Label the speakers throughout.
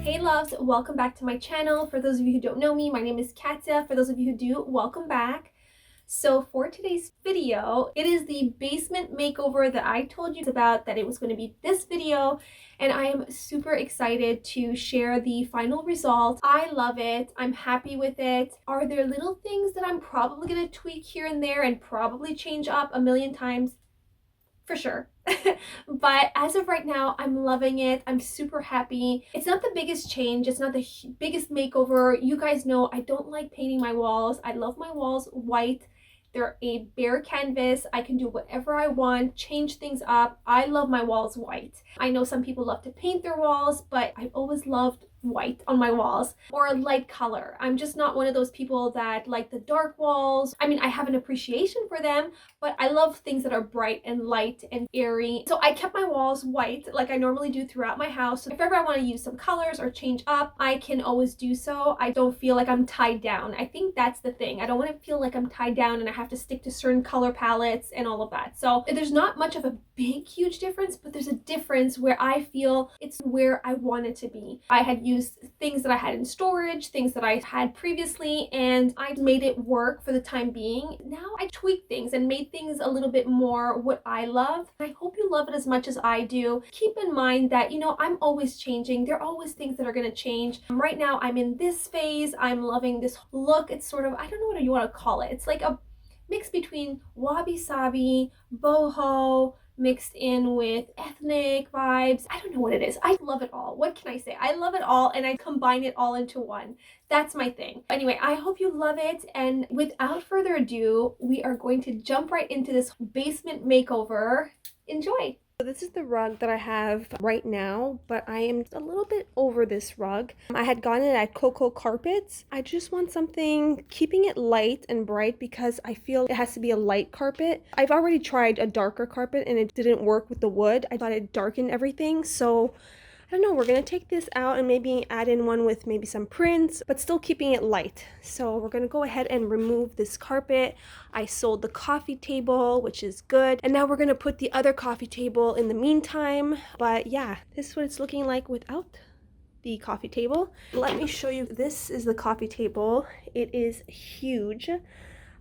Speaker 1: Hey loves, welcome back to my channel. For those of you who don't know me, my name is Katya. For those of you who do, welcome back. So for today's video, it is the basement makeover that I told you about, that it was going to be this video, and I am super excited to share the final result. I love it. I'm happy with it. Are there little things that I'm probably going to tweak here and there and probably change up a million times? For sure. But as of right now, I'm loving it. I'm super happy. It's not the biggest change. It's not the biggest makeover. You guys know I don't like painting my walls. I love my walls white. They're a bare canvas. I can do whatever I want, change things up. I love my walls white. I know some people love to paint their walls, but I've always loved white on my walls, or a light color. I'm just not one of those people that like the dark walls. I mean, I have an appreciation for them, but I love things that are bright and light and airy. So I kept my walls white like I normally do throughout my house. So if ever I want to use some colors or change up, I can always do so. I don't feel like I'm tied down. I think that's the thing. I don't want to feel like I'm tied down and I have to stick to certain color palettes and all of that. So there's not much of a big, huge difference, but there's a difference where I feel it's where I want it to be. I had used things that I had in storage, things that I had previously, and I made it work for the time being. Now I tweak things and made things a little bit more what I love. I hope you love it as much as I do. Keep in mind that, you know, I'm always changing. There are always things that are going to change. Right now I'm in this phase. I'm loving this look. It's sort of, I don't know what you want to call it. It's like a mix between wabi-sabi, boho, mixed in with ethnic vibes. I don't know what it is. I love it all. What can I say? I love it all, and I combine it all into one. That's my thing. Anyway, I hope you love it, and without further ado, we are going to jump right into this basement makeover. Enjoy! So this is the rug that I have right now, but I am a little bit over this rug. I had gotten it at Coco Carpets. I just want something keeping it light and bright because I feel it has to be a light carpet. I've already tried a darker carpet and it didn't work with the wood. I thought it darkened everything, so I don't know, we're gonna take this out and maybe add in one with maybe some prints, but still keeping it light. So we're gonna go ahead and remove this carpet. I sold the coffee table, which is good. And now we're gonna put the other coffee table in the meantime. But yeah, this is what it's looking like without the coffee table. Let me show you. This is the coffee table. It is huge.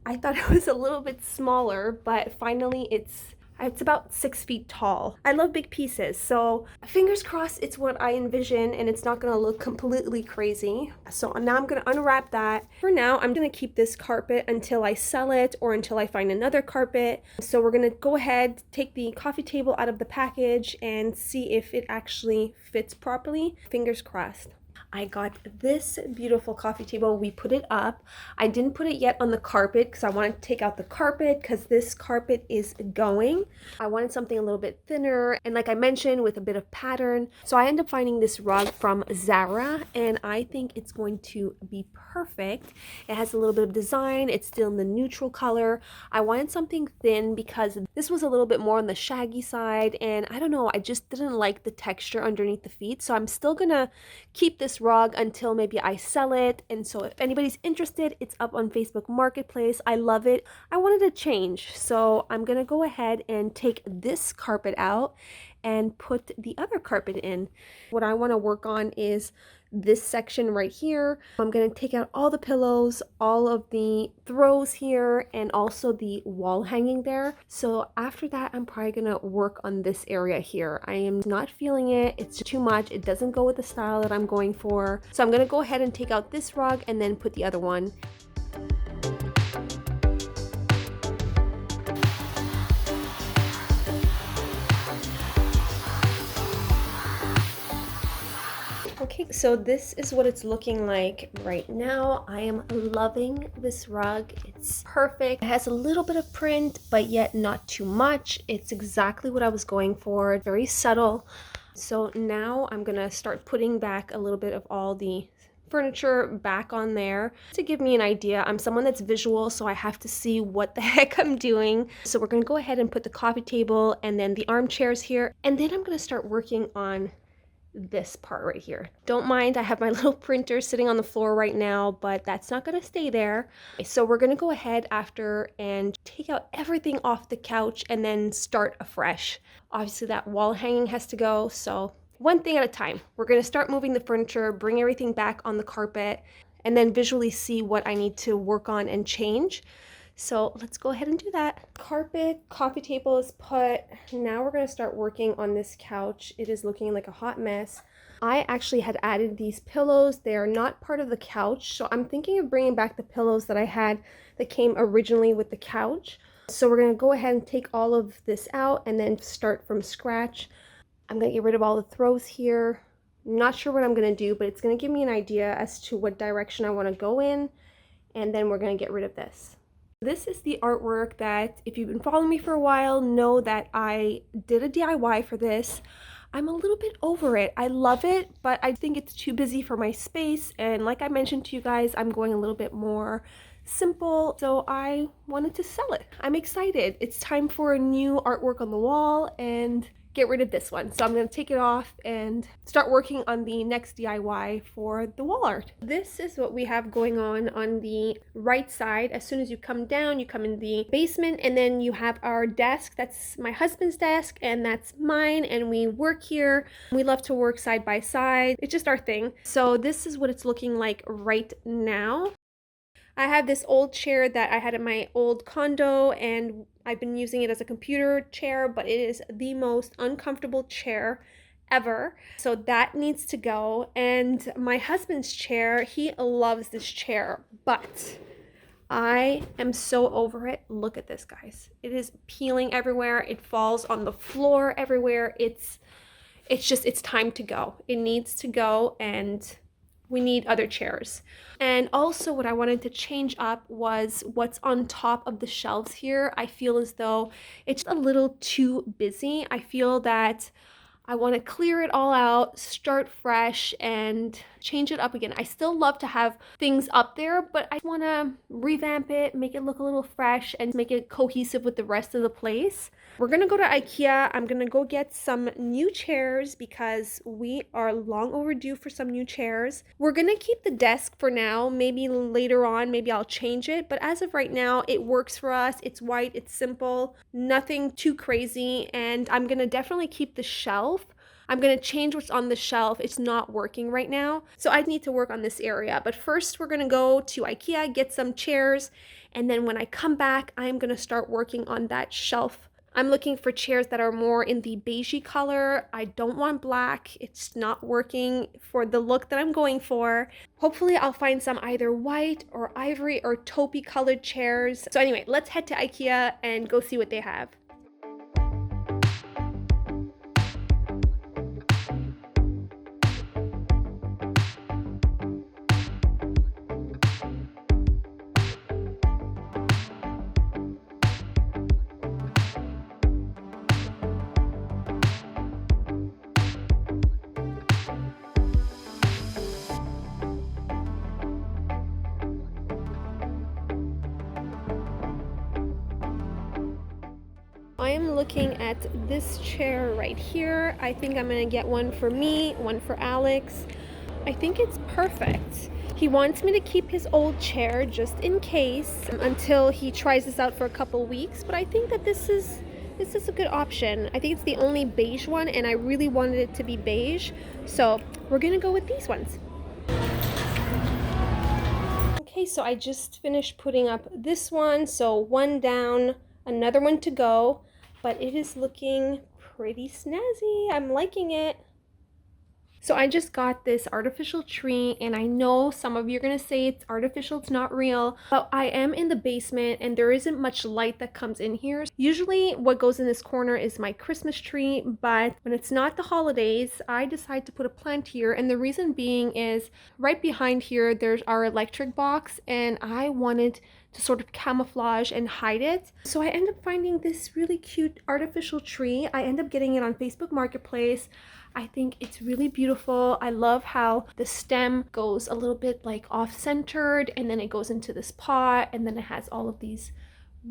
Speaker 1: I thought it was a little bit smaller, but finally it's about 6 feet tall. I love big pieces, so fingers crossed it's what I envision and it's not gonna look completely crazy. So now I'm gonna unwrap that. For now, I'm gonna keep this carpet until I sell it or until I find another carpet. So we're gonna go ahead, take the coffee table out of the package and see if it actually fits properly. Fingers crossed. I got this beautiful coffee table. We put it up. I didn't put it yet on the carpet because I wanted to take out the carpet because this carpet is going. I wanted something a little bit thinner and, like I mentioned, with a bit of pattern. So I ended up finding this rug from Zara and I think it's going to be perfect. It has a little bit of design. It's still in the neutral color. I wanted something thin because this was a little bit more on the shaggy side and I don't know, I just didn't like the texture underneath the feet. So I'm still gonna keep this rug until maybe I sell it. And so if anybody's interested, it's up on Facebook Marketplace. I love it. I wanted to change, so I'm gonna go ahead and take this carpet out and put the other carpet in. What I want to work on is this section right here. I'm going to take out all the pillows, all of the throws here, and also the wall hanging there. So after that, I'm probably going to work on this area here. I am not feeling it. It's too much. It doesn't go with the style that I'm going for. So I'm going to go ahead and take out this rug and then put the other one. Okay, so this is what it's looking like right now. I am loving this rug. It's perfect. It has a little bit of print, but yet not too much. It's exactly what I was going for. Very subtle. So now I'm gonna start putting back a little bit of all the furniture back on there to give me an idea. I'm someone that's visual, so I have to see what the heck I'm doing. So we're gonna go ahead and put the coffee table and then the armchairs here, and then I'm gonna start working on this part right here. Don't mind, I have my little printer sitting on the floor right now, but that's not going to stay there. So we're going to go ahead after and take out everything off the couch and then start afresh. Obviously that wall hanging has to go, so one thing at a time. We're going to start moving the furniture, bring everything back on the carpet, and then visually see what I need to work on and change. So let's go ahead and do that. Carpet, coffee table is put. Now we're going to start working on this couch. It is looking like a hot mess. I actually had added these pillows. They are not part of the couch, so I'm thinking of bringing back the pillows that I had that came originally with the couch. So we're going to go ahead and take all of this out and then start from scratch. I'm going to get rid of all the throws here. I'm not sure what I'm going to do, but it's going to give me an idea as to what direction I want to go in, and then we're going to get rid of this. This is the artwork that, if you've been following me for a while, know that I did a DIY for this. I'm a little bit over it. I love it, but I think it's too busy for my space, and like I mentioned to you guys, I'm going a little bit more simple, so I wanted to sell it. I'm excited. It's time for a new artwork on the wall and get rid of this one. So I'm going to take it off and start working on the next DIY for the wall art. This is what we have going on the right side. As soon as you come down, you come in the basement, and then you have our desk. That's my husband's desk and that's mine, and we work here. We love to work side by side. It's just our thing. So this is what it's looking like right now. I have this old chair that I had in my old condo, and I've been using it as a computer chair, but it is the most uncomfortable chair ever. So that needs to go. And my husband's chair, he loves this chair, but I am so over it. Look at this, guys. It is peeling everywhere. It falls on the floor everywhere. It's time to go. It needs to go, and we need other chairs. And also what I wanted to change up was what's on top of the shelves here. I feel as though it's a little too busy. I feel that I want to clear it all out, start fresh, and change it up again. I still love to have things up there, but I want to revamp it, make it look a little fresh, and make it cohesive with the rest of the place. We're going to go to IKEA. I'm going to go get some new chairs because we are long overdue for some new chairs. We're going to keep the desk for now. Maybe later on, maybe I'll change it. But as of right now, it works for us. It's white, it's simple, nothing too crazy. And I'm going to definitely keep the shelf. I'm going to change what's on the shelf. It's not working right now. So I need to work on this area. But first, we're going to go to IKEA, get some chairs. And then when I come back, I'm going to start working on that shelf. I'm looking for chairs that are more in the beigey color. I don't want black. It's not working for the look that I'm going for. Hopefully I'll find some either white or ivory or taupey colored chairs. So anyway, let's head to IKEA and go see what they have. I am looking at this chair right here. I think I'm gonna get one for me, one for Alex. I think it's perfect. He wants me to keep his old chair just in case until he tries this out for a couple weeks, but I think that this is a good option. I think it's the only beige one, and I really wanted it to be beige, so we're gonna go with these ones. Okay, so I just finished putting up this one, so one down, another one to go. But it is looking pretty snazzy. I'm liking it. So I just got this artificial tree, and I know some of you are going to say it's artificial, it's not real, but I am in the basement and there isn't much light that comes in here. Usually what goes in this corner is my Christmas tree, but when it's not the holidays, I decide to put a plant here, and the reason being is right behind here there's our electric box, and I wanted to sort of camouflage and hide it. So I end up finding this really cute artificial tree. I end up getting it on Facebook Marketplace. I think it's really beautiful. I love how the stem goes a little bit like off-centered, and then it goes into this pot, and then it has all of these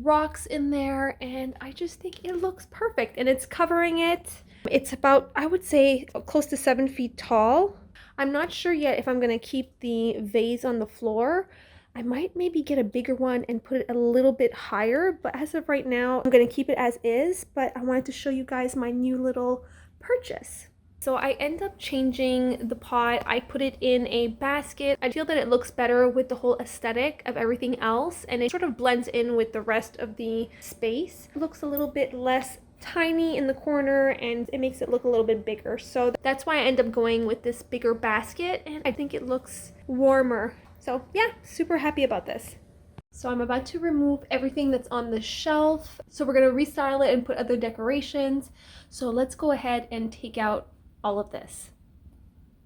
Speaker 1: rocks in there, and I just think it looks perfect, and it's covering it. It's about, I would say, close to 7 feet tall. I'm not sure yet if I'm gonna keep the vase on the floor. I might maybe get a bigger one and put it a little bit higher, but as of right now, I'm gonna keep it as is, but I wanted to show you guys my new little purchase. So I end up changing the pot. I put it in a basket. I feel that it looks better with the whole aesthetic of everything else, and it sort of blends in with the rest of the space. It looks a little bit less tiny in the corner, and it makes it look a little bit bigger. So that's why I end up going with this bigger basket, and I think it looks warmer. So yeah, super happy about this. So I'm about to remove everything that's on the shelf. So we're gonna restyle it and put other decorations. So let's go ahead and take out all of this.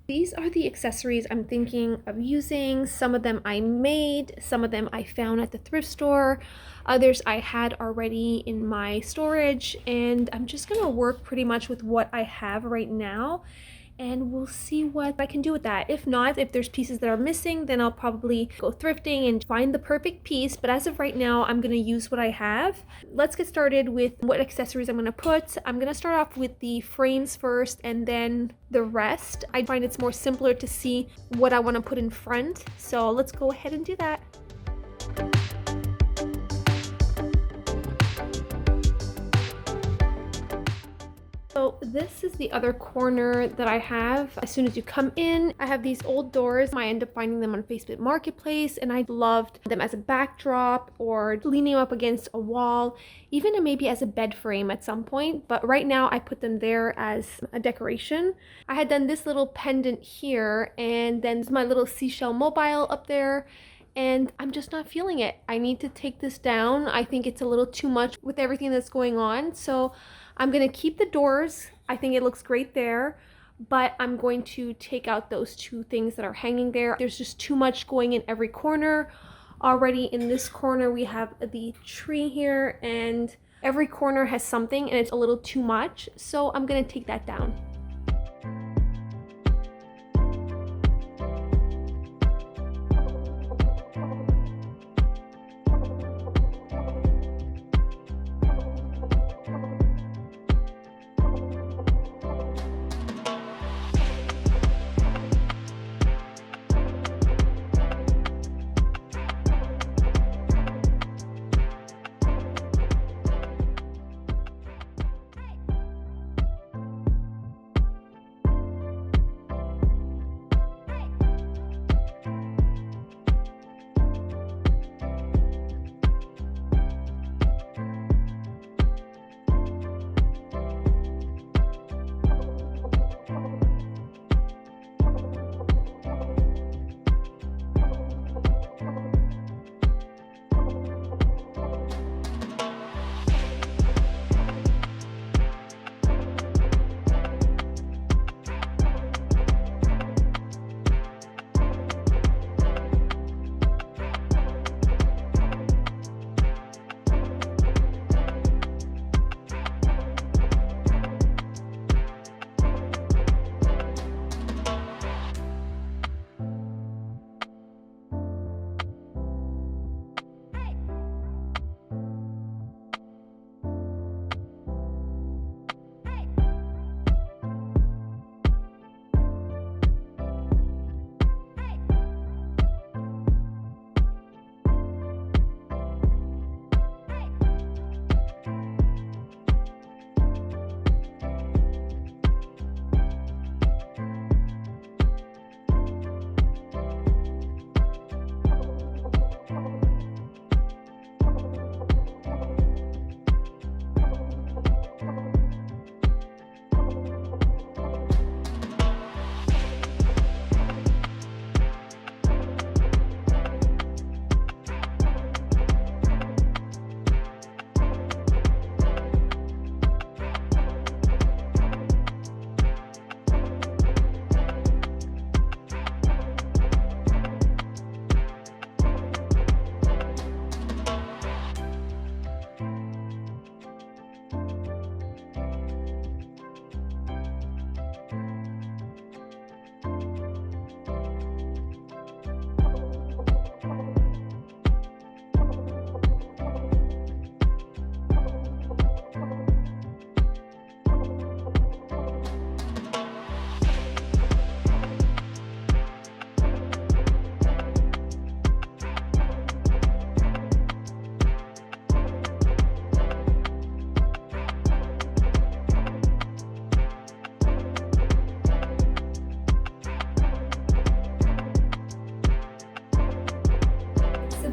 Speaker 1: These are the accessories I'm thinking of using. Some of them I made, some of them I found at the thrift store, others I had already in my storage, and I'm just gonna work pretty much with what I have right now, and we'll see what I can do with that. If not, if there's pieces that are missing, then I'll probably go thrifting and find the perfect piece. But as of right now, I'm gonna use what I have. Let's get started with what accessories I'm gonna put. I'm gonna start off with the frames first and then the rest. I find it's more simpler to see what I wanna put in front. So let's go ahead and do that. So this is the other corner that I have. As soon as you come in, I have these old doors. I end up finding them on Facebook Marketplace, and I loved them as a backdrop or leaning up against a wall, even maybe as a bed frame at some point. But right now I put them there as a decoration. I had done this little pendant here, and then my little seashell mobile up there, and I'm just not feeling it. I need to take this down. I think it's a little too much with everything that's going on. So I'm gonna keep the doors. I think it looks great there, but I'm going to take out those two things that are hanging there. There's just too much going in every corner. Already in this corner, we have the tree here, and every corner has something, and it's a little too much. So I'm gonna take that down.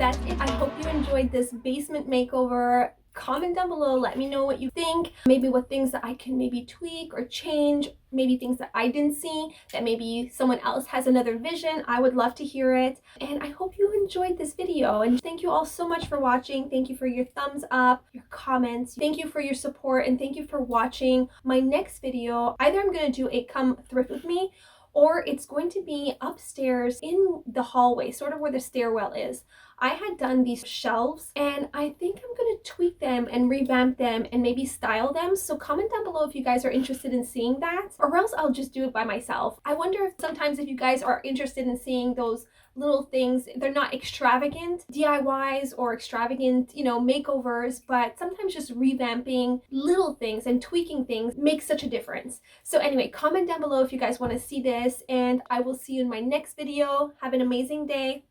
Speaker 1: that's it. I hope you enjoyed this basement makeover. Comment down below, let me know what you think, maybe what things that I can maybe tweak or change, maybe things that I didn't see, that maybe someone else has another vision. I would love to hear it. And I hope you enjoyed this video, and thank you all so much for watching. Thank you for your thumbs up, your comments, thank you for your support, and thank you for watching my next video. Either I'm going to do a come thrift with me, or it's going to be upstairs in the hallway, sort of where the stairwell is. I had done these shelves and I think I'm going to tweak them and revamp them and maybe style them. So comment down below if you guys are interested in seeing that, or else I'll just do it by myself. I wonder if sometimes if you guys are interested in seeing those little things, they're not extravagant DIYs or extravagant, makeovers, but sometimes just revamping little things and tweaking things makes such a difference. So anyway, comment down below if you guys want to see this, and I will see you in my next video. Have an amazing day.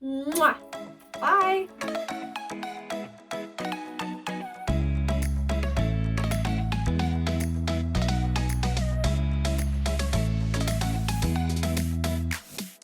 Speaker 1: Mwah! Bye!